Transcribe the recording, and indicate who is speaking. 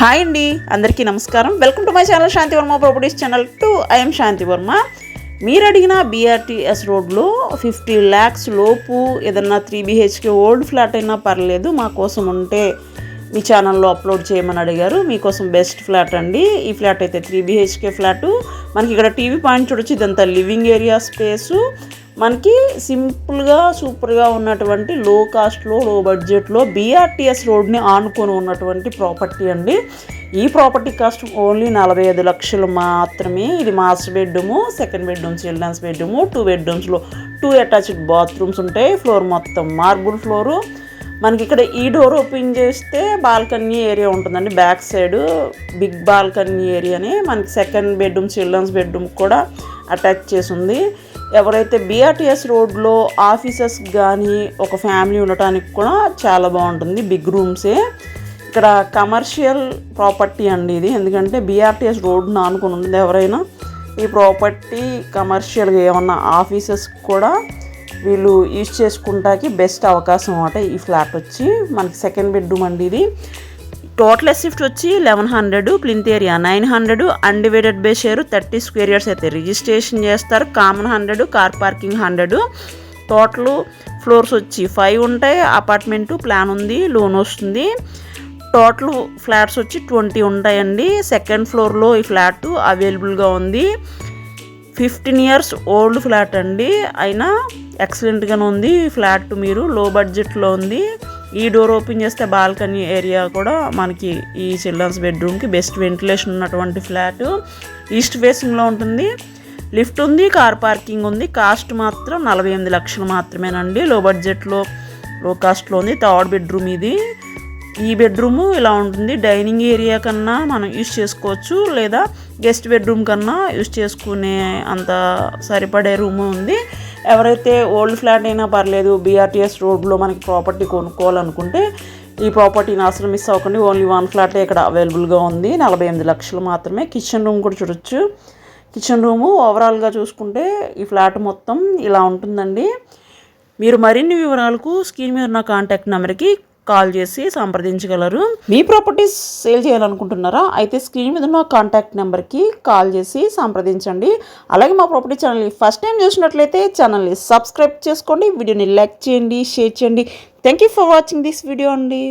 Speaker 1: Hi అండి, అందరికీ నమస్కారం. Welcome to my channel Shanti Varma properties channel 2. I'm Shanti Varma. మీరు అడిగిన BRTS రోడ్లో 50 lakhs లోపు ఏదన్నా 3 BHK ఓల్డ్ ఫ్లాట్ అయినా పర్లేదు, మా కోసం ఉంటే మీ ఛానల్లో అప్లోడ్ చేయమని అడిగారు. మీకోసం బెస్ట్ ఫ్లాట్ అండి. ఈ ఫ్లాట్ అయితే 3 BHK ఫ్లాటు. మనకి ఇక్కడ టీవీ పాయింట్ చూడొచ్చు. ఇదంతా లివింగ్ ఏరియా స్పేసు. మనకి సింపుల్గా సూపర్గా ఉన్నటువంటి లో కాస్ట్లో లో బడ్జెట్లో BRTS రోడ్ని ఆనుకొని ఉన్నటువంటి ప్రాపర్టీ అండి. ఈ ప్రాపర్టీ కాస్ట్ ఓన్లీ 45 లక్షలు మాత్రమే. ఇది master bedroom, second bedroom, children's bedroom, 2 bedrooms, 2 attached bathrooms ఉంటాయి. ఫ్లోర్ మొత్తం మార్బుల్ ఫ్లోరు. మనకి ఇక్కడ ఈ డోర్ ఓపెన్ చేస్తే బాల్కనీ ఏరియా ఉంటుందండి. బ్యాక్ సైడ్ బిగ్ బాల్కనీ ఏరియాని మనకి సెకండ్ బెడ్రూమ్, చిల్డ్రన్స్ బెడ్రూమ్ కూడా అటాచ్ చేసి ఉంది. ఎవరైతే BRTS రోడ్లో ఆఫీసెస్ కానీ ఒక ఫ్యామిలీ ఉండటానికి కూడా చాలా బాగుంటుంది. బిగ్ రూమ్సే. ఇక్కడ కమర్షియల్ ప్రాపర్టీ అండి ఇది. ఎందుకంటే BRTS రోడ్ను ఆనుకుని ఉంటుంది. ఎవరైనా ఈ ప్రాపర్టీ కమర్షియల్గా ఏమన్నా ఆఫీసెస్ కూడా వీళ్ళు యూజ్ చేసుకుంటానికి బెస్ట్ అవకాశం అన్నమాట. ఈ ఫ్లాట్ వచ్చి మనకి సెకండ్ బెడ్రూమ్ అండి ఇది. టోటల్ షిఫ్ట్ వచ్చి 1100, plinth area 900, undivided by share 30 square yards అయితే రిజిస్ట్రేషన్ చేస్తారు. Common 100, car parking 100. Total floors వచ్చి 5 ఉంటాయి. అపార్ట్మెంటు ప్లాన్ ఉంది, లోన్ వస్తుంది. టోటల్ ఫ్లాట్స్ వచ్చి 20 ఉంటాయండి. సెకండ్ ఫ్లోర్లో ఈ ఫ్లాట్ అవైలబుల్గా ఉంది. 15 years ఓల్డ్ ఫ్లాట్ అండి. అయినా ఎక్సలెంట్గానే ఉంది ఈ ఫ్లాట్. మీరు లో బడ్జెట్లో ఉంది. ఈ డోర్ ఓపెన్ చేస్తే బాల్కనీ ఏరియా కూడా మనకి ఈ చిల్డ్రన్స్ బెడ్రూమ్కి బెస్ట్ వెంటిలేషన్ ఉన్నటువంటి ఫ్లాట్. ఈస్ట్ ఫేసింగ్లో ఉంటుంది. లిఫ్ట్ ఉంది, కార్ పార్కింగ్ ఉంది. కాస్ట్ మాత్రం 48 లక్షలు మాత్రమేనండి. లో బడ్జెట్లో లో కాస్ట్లో ఉంది. థర్డ్ బెడ్రూమ్ ఇది. ఈ బెడ్రూము ఇలా ఉంటుంది. డైనింగ్ ఏరియా కన్నా మనం యూజ్ చేసుకోవచ్చు, లేదా గెస్ట్ బెడ్రూమ్ కన్నా యూజ్ చేసుకునే అంత సరిపడే రూము ఉంది. ఎవరైతే ఓల్డ్ ఫ్లాట్ అయినా పర్లేదు, BRTS రోడ్లో మనకి ప్రాపర్టీ కొనుక్కోవాలనుకుంటే ఈ ప్రాపర్టీని అసలు మిస్ అవ్వకండి. ఓన్లీ 1 ఫ్లాటే ఇక్కడ అవైలబుల్గా ఉంది. 48 లక్షలు మాత్రమే. కిచెన్ రూమ్ కూడా చూడొచ్చు. కిచెన్ రూము ఓవరాల్గా చూసుకుంటే ఈ ఫ్లాట్ మొత్తం ఇలా ఉంటుందండి. మీరు మరిన్ని వివరాలకు స్క్రీన్ మీద ఉన్న కాంటాక్ట్ నెంబర్కి కాల్ చేసి సంప్రదించగలరు. మీ ప్రాపర్టీస్ సేల్ చేయాలనుకుంటున్నారా? అయితే స్క్రీన్ మీద ఉన్న కాంటాక్ట్ నెంబర్కి కాల్ చేసి సంప్రదించండి. అలాగే మా ప్రాపర్టీ ఛానల్ని ఫస్ట్ టైం చూసినట్లయితే ఛానల్ని సబ్స్క్రైబ్ చేసుకోండి. వీడియోని లైక్ చేయండి, షేర్ చేయండి. Thank you for watching this video అండి.